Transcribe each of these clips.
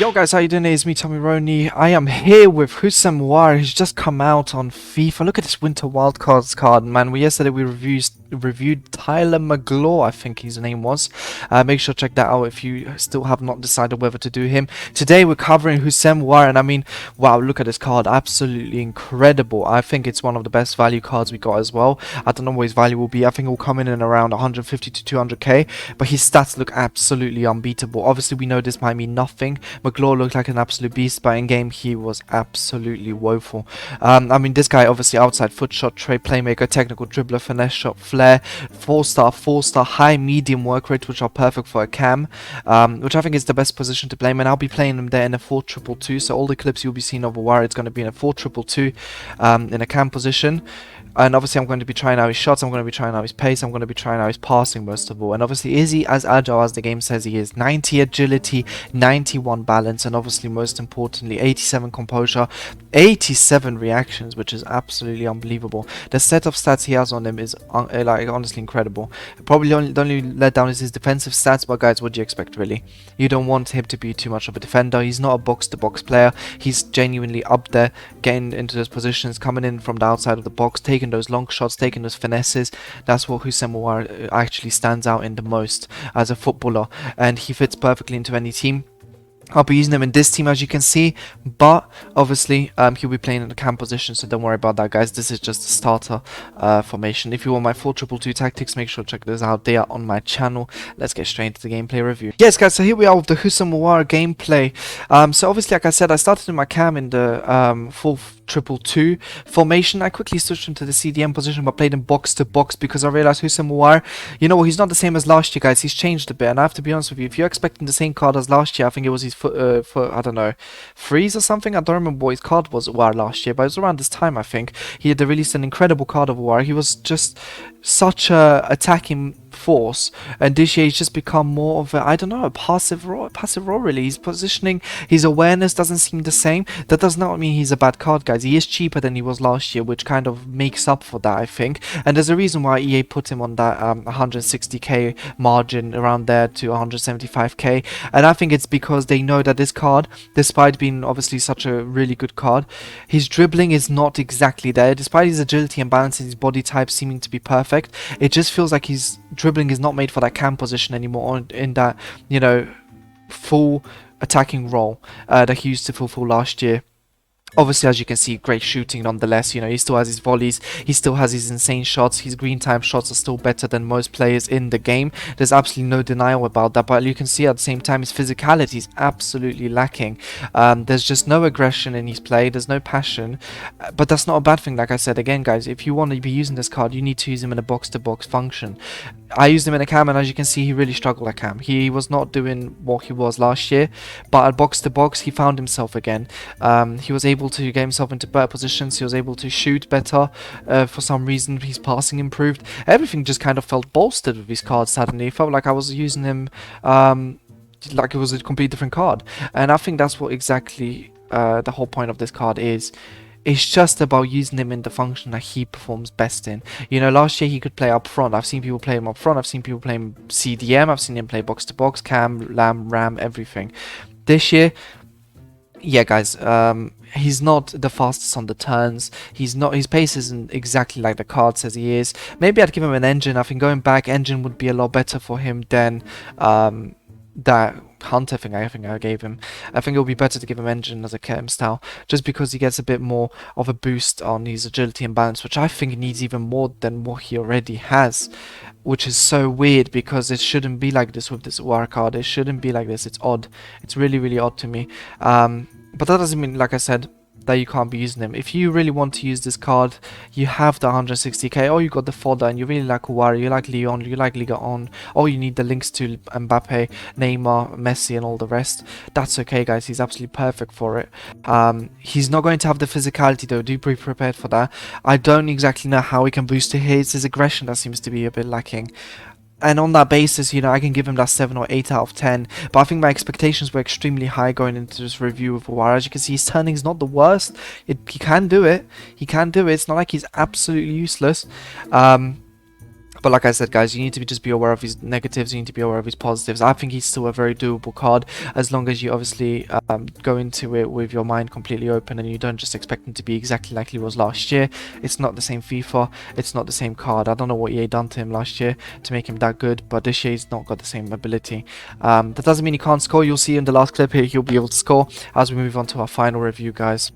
Yo guys, how you doing? It's me, Tommy Roney. I am here with Houssem Aouar. He's just come out on FIFA. Look at this Winter Wildcards card, man. Yesterday we reviewed Tyler McGlaw, I think his name was. Make sure to check that out if you still have not decided whether to do him. Today we're covering Houssem Aouar, and I mean, wow, look at this card. Absolutely incredible. I think it's one of the best value cards we got as well. I don't know what his value will be. I think it will come in around 150 to 200k, but his stats look absolutely unbeatable. Obviously, we know this might mean nothing. McGlaw looked like an absolute beast, but in game he was absolutely woeful. I mean, this guy obviously outside foot shot, trade playmaker, technical dribbler, finesse shot, flair, 4-star, high medium work rate, which are perfect for a cam, which I think is the best position to play him, and I'll be playing him there in a 4-2-2. So all the clips you'll be seeing of Aouar, it's going to be in a 4-2-2 in a cam position. And obviously I'm going to be trying out his shots, I'm going to be trying out his pace, I'm going to be trying out his passing most of all. And obviously, is he as agile as the game says he is? 90 agility, 91 balance, and obviously most importantly 87 composure, 87 reactions, which is absolutely unbelievable. The set of stats he has on him is like honestly incredible. Probably the only let down is his defensive stats, but guys, what do you expect really? You don't want him to be too much of a defender. He's not a box-to-box player. He's genuinely up there, getting into those positions, coming in from the outside of the box, taking those long shots, taking those finesses. That's what Houssem Aouar actually stands out in the most as a footballer, and he fits perfectly into any team. I'll be using him in this team, as you can see, but obviously he'll be playing in the cam position, so don't worry about that, guys. This is just a starter formation. If you want my 4-2-2 tactics, make sure to check those out. They are on my channel. Let's get straight into the gameplay review. Yes, guys, so here we are with the Houssem Aouar gameplay. So obviously, like I said, I started in my cam in the 4-2-2 formation. I quickly switched into the CDM position, but played in box to box because I realized Houssem Aouar, you know, he's not the same as last year, guys. He's changed a bit, and I have to be honest with you, if you're expecting the same card as last year, I think it was his I don't know, freeze or something. I don't remember what his card was Aouar last year, but it was around this time, I think. He had released an incredible card of Aouar. He was just such a attacking force, and this year he's just become more of a, I don't know, a passive raw really. His positioning, his awareness doesn't seem the same. That does not mean he's a bad card, guys. He is cheaper than he was last year, which kind of makes up for that, I think. And there's a reason why EA put him on that 160k margin, around there to 175k, and I think it's because they know that this card, despite being obviously such a really good card, his dribbling is not exactly there. Despite his agility and balance and his body type seeming to be perfect, it just feels like his dribbling is not made for that cam position anymore, in that, you know, full attacking role that he used to fulfill last year. Obviously, as you can see, great shooting nonetheless. You know, he still has his volleys, he still has his insane shots, his green time shots are still better than most players in the game. There's absolutely no denial about that, but you can see at the same time his physicality is absolutely lacking. There's just no aggression in his play, there's no passion, but that's not a bad thing. Like I said, again, guys, if you want to be using this card, you need to use him in a box-to-box function. I used him in a cam, and as you can see, he really struggled at cam. He was not doing what he was last year, but at box-to-box, he found himself again. He was able to get himself into better positions, he was able to shoot better. For some reason, his passing improved. Everything just kind of felt bolstered with his card suddenly. It felt like I was using him like it was a completely different card. And I think that's what exactly the whole point of this card is. It's just about using him in the function that he performs best in. You know, last year he could play up front. I've seen people play him up front. I've seen people play him CDM. I've seen him play box to box, cam, ram, everything. This year, yeah, guys, he's not the fastest on the turns. He's not. His pace isn't exactly like the card says he is. Maybe I'd give him an engine. I think going back, engine would be a lot better for him than that Hunter thing I think I gave him. I think it would be better to give him engine as a KM style, just because he gets a bit more of a boost on his agility and balance, which I think he needs even more than what he already has, which is so weird because it shouldn't be like this with this Aouar card. It shouldn't be like this. It's odd. It's really, really odd to me. But that doesn't mean, like I said, that you can't be using him. If you really want to use this card, you have the 160k, or you got the fodder, and you really like Aouar, you like Leon, you like Liga On, or you need the links to Mbappe, Neymar, Messi, and all the rest. That's okay, guys. He's absolutely perfect for it. He's not going to have the physicality, though. Do be prepared for that. I don't exactly know how he can boost it. It's his aggression that seems to be a bit lacking. And on that basis, you know, I can give him that 7 or 8 out of 10. But I think my expectations were extremely high going into this review of Aouar. As you can see, his turning's not the worst. He can do it. He can do it. It's not like he's absolutely useless. But like I said, guys, you need to just be aware of his negatives. You need to be aware of his positives. I think he's still a very doable card as long as you obviously go into it with your mind completely open and you don't just expect him to be exactly like he was last year. It's not the same FIFA. It's not the same card. I don't know what EA done to him last year to make him that good, but this year he's not got the same ability. That doesn't mean he can't score. You'll see in the last clip here he'll be able to score as we move on to our final review, guys.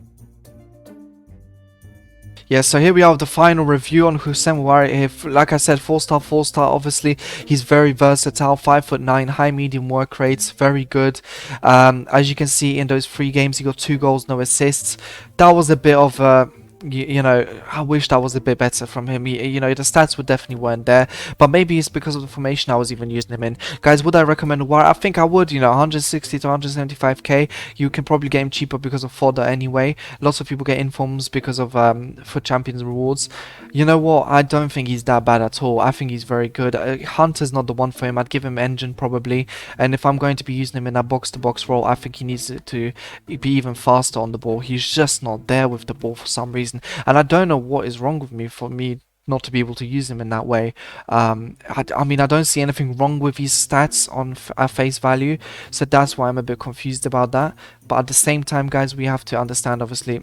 Yeah, so here we are with the final review on Houssem Aouar. Like I said, 4-star, 4-star. Obviously, he's very versatile. 5'9", high medium work rates, very good. As you can see in those 3 games, he got 2 goals, no assists. That was a bit of a you know, I wish that was a bit better from him. You know, the stats would definitely weren't there, but maybe it's because of the formation I was even using him in. Guys, would I recommend Aouar? I think I would. You know, 160 to 175k. You can probably get him cheaper because of fodder anyway. Lots of people get informs because of FUT Champions rewards. You know what? I don't think he's that bad at all. I think he's very good. Hunter's not the one for him. I'd give him Engine probably, and if I'm going to be using him in that box-to-box role, I think he needs to be even faster on the ball. He's just not there with the ball for some reason. And I don't know what is wrong with me for me not to be able to use him in that way. I mean, I don't see anything wrong with his stats on face value, so that's why I'm a bit confused about that. But at the same time, guys, we have to understand, obviously,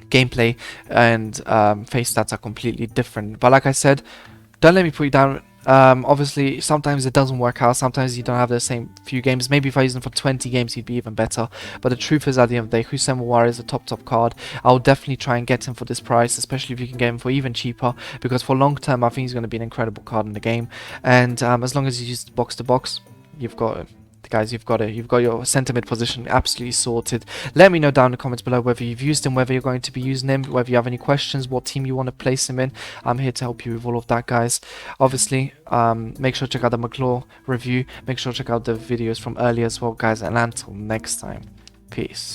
gameplay and face stats are completely different. But like I said, don't let me put you down. Obviously, sometimes it doesn't work out. Sometimes you don't have the same few games. Maybe if I use him for 20 games, he'd be even better. But the truth is, at the end of the day, Houssem Aouar is a top card. I'll definitely try and get him for this price, especially if you can get him for even cheaper. Because for long term, I think he's going to be an incredible card in the game. And as long as you use box to box, you've got it. Guys, you've got it. You've got your centre mid position absolutely sorted. Let me know down in the comments below whether you've used him, whether you're going to be using him, whether you have any questions, what team you want to place him in. I'm here to help you with all of that, guys. Obviously, make sure to check out the McClaw review. Make sure to check out the videos from earlier as well, guys. And until next time, peace.